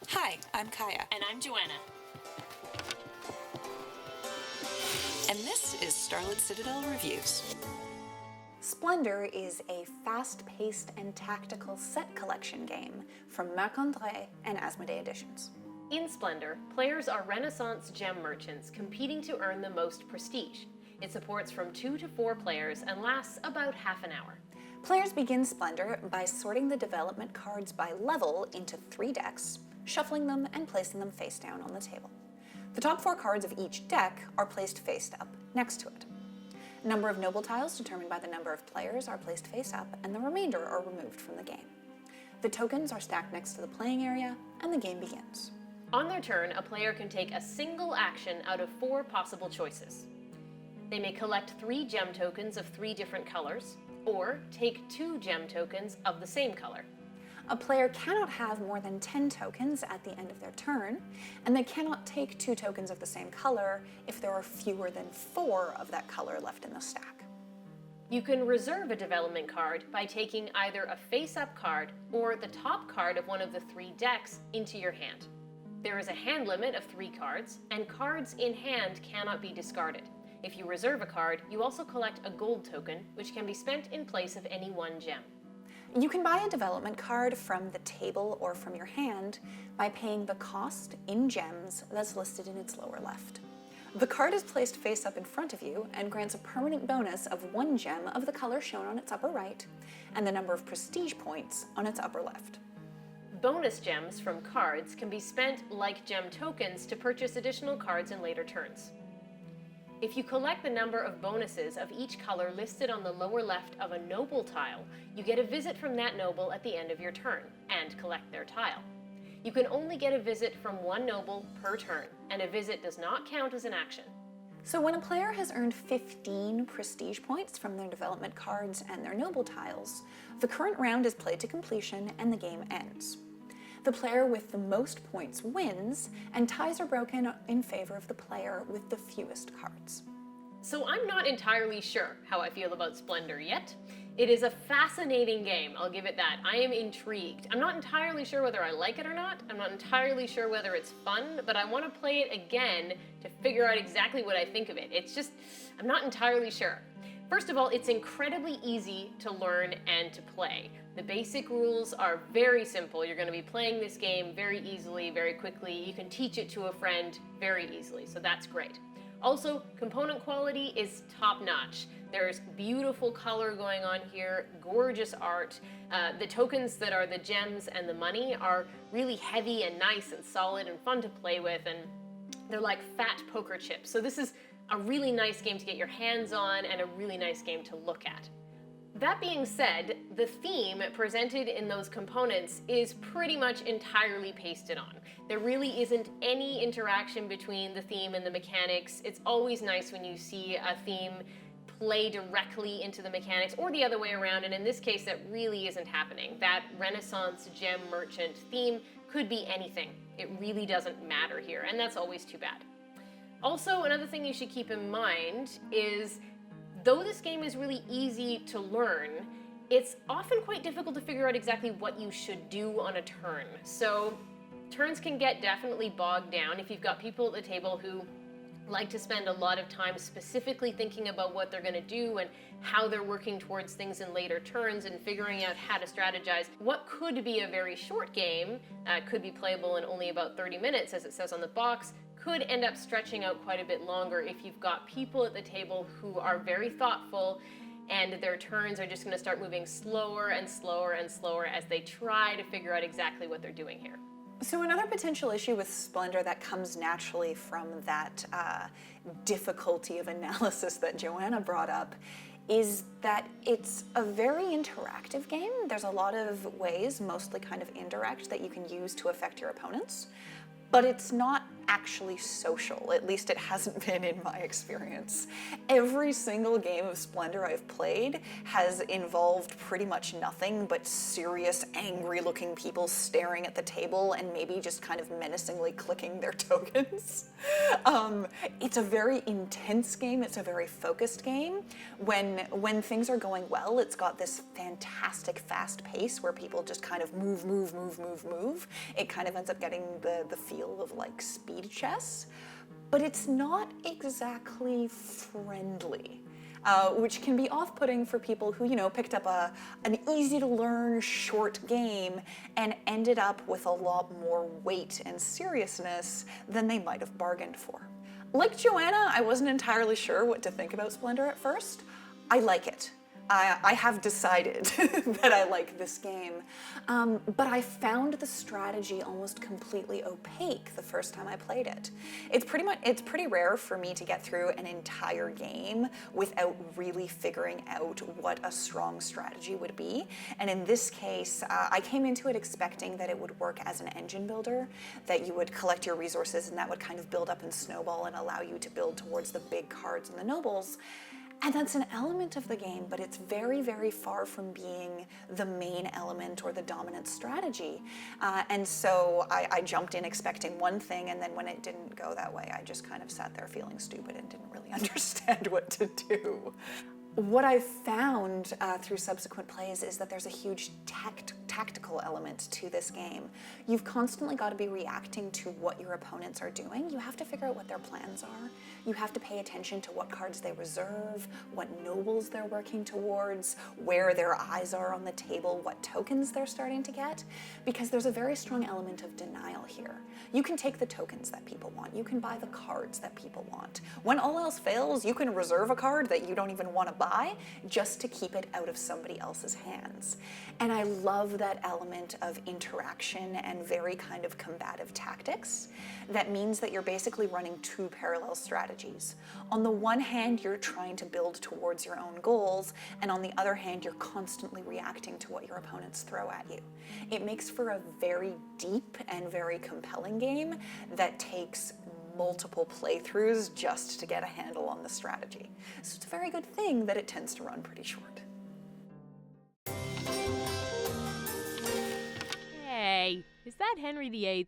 Hi, I'm Kaja. And I'm Joanna. And this is Starlit Citadel Reviews. Splendor is a fast-paced and tactical set collection game from Marc-André and Asmodee Editions. In Splendor, players are Renaissance gem merchants competing to earn the most prestige. It supports from 2 to 4 players and lasts about half an hour. Players begin Splendor by sorting the development cards by level into 3 decks, shuffling them and placing them face down on the table. The top 4 cards of each deck are placed face up next to it. Number of noble tiles determined by the number of players are placed face up, and the remainder are removed from the game. The tokens are stacked next to the playing area, and the game begins. On their turn, a player can take a single action out of 4 possible choices. They may collect 3 gem tokens of 3 different colors, or take 2 gem tokens of the same color. A player cannot have more than 10 tokens at the end of their turn, and they cannot take 2 tokens of the same color if there are fewer than 4 of that color left in the stack. You can reserve a development card by taking either a face-up card or the top card of one of the 3 decks into your hand. There is a hand limit of 3 cards, and cards in hand cannot be discarded. If you reserve a card, you also collect a gold token, which can be spent in place of any 1 gem. You can buy a development card from the table or from your hand by paying the cost in gems that's listed in its lower left. The card is placed face up in front of you and grants a permanent bonus of 1 gem of the color shown on its upper right and the number of prestige points on its upper left. Bonus gems from cards can be spent like gem tokens to purchase additional cards in later turns. If you collect the number of bonuses of each color listed on the lower left of a noble tile, you get a visit from that noble at the end of your turn, and collect their tile. You can only get a visit from 1 noble per turn, and a visit does not count as an action. So when a player has earned 15 prestige points from their development cards and their noble tiles, the current round is played to completion and the game ends. The player with the most points wins, and ties are broken in favor of the player with the fewest cards. So I'm not entirely sure how I feel about Splendor yet. It is a fascinating game, I'll give it that. I am intrigued. I'm not entirely sure whether I like it or not. I'm not entirely sure whether it's fun, but I want to play it again to figure out exactly what I think of it. It's just, I'm not entirely sure. First of all, it's incredibly easy to learn and to play. The basic rules are very simple. You're going to be playing this game very easily, very quickly. You can teach it to a friend very easily, so that's great. Also, component quality is top-notch. There's beautiful color going on here, gorgeous art. The tokens that are the gems and the money are really heavy and nice and solid and fun to play with, and they're like fat poker chips. So this is a really nice game to get your hands on and a really nice game to look at. That being said, the theme presented in those components is pretty much entirely pasted on. There really isn't any interaction between the theme and the mechanics. It's always nice when you see a theme play directly into the mechanics, or the other way around, and in this case that really isn't happening. That Renaissance gem merchant theme could be anything. It really doesn't matter here, and that's always too bad. Also, another thing you should keep in mind is, though this game is really easy to learn, it's often quite difficult to figure out exactly what you should do on a turn. So turns can get definitely bogged down if you've got people at the table who like to spend a lot of time specifically thinking about what they're going to do and how they're working towards things in later turns and figuring out how to strategize. What could be a very short game, could be playable in only about 30 minutes as it says on the box, could end up stretching out quite a bit longer if you've got people at the table who are very thoughtful and their turns are just going to start moving slower and slower and slower as they try to figure out exactly what they're doing here. So another potential issue with Splendor that comes naturally from that difficulty of analysis that Joanna brought up is that it's a very interactive game. There's a lot of ways, mostly kind of indirect, that you can use to affect your opponents, but it's not actually social. At least it hasn't been in my experience. Every single game of Splendor I've played has involved pretty much nothing but serious, angry-looking people staring at the table and maybe just kind of menacingly clicking their tokens. It's a very intense game. It's a very focused game. When things are going well, it's got this fantastic fast pace where people just kind of move. It kind of ends up getting the feel of like speed chess, but it's not exactly friendly. Which can be off-putting for people who, you know, picked up an easy-to-learn short game and ended up with a lot more weight and seriousness than they might have bargained for. Like Joanna, I wasn't entirely sure what to think about Splendor at first. I like it. I have decided that I like this game, but I found the strategy almost completely opaque the first time I played it. It's pretty rare for me to get through an entire game without really figuring out what a strong strategy would be. And in this case, I came into it expecting that it would work as an engine builder, that you would collect your resources and that would kind of build up and snowball and allow you to build towards the big cards and the nobles. And that's an element of the game, but it's very, very far from being the main element or the dominant strategy. And so I jumped in expecting one thing, and then when it didn't go that way, I just kind of sat there feeling stupid and didn't really understand what to do. What I've found through subsequent plays is that there's a huge tactical element to this game. You've constantly got to be reacting to what your opponents are doing. You have to figure out what their plans are. You have to pay attention to what cards they reserve, what nobles they're working towards, where their eyes are on the table, what tokens they're starting to get, because there's a very strong element of denial here. You can take the tokens that people want. You can buy the cards that people want. When all else fails, you can reserve a card that you don't even want to buy just to keep it out of somebody else's hands. And I love that element of interaction and very kind of combative tactics. That means that you're basically running two parallel strategies. On the one hand, you're trying to build towards your own goals, and on the other hand, you're constantly reacting to what your opponents throw at you. It makes for a very deep and very compelling game that takes multiple playthroughs just to get a handle on the strategy. So it's a very good thing that it tends to run pretty short. Hey, is that Henry VIII?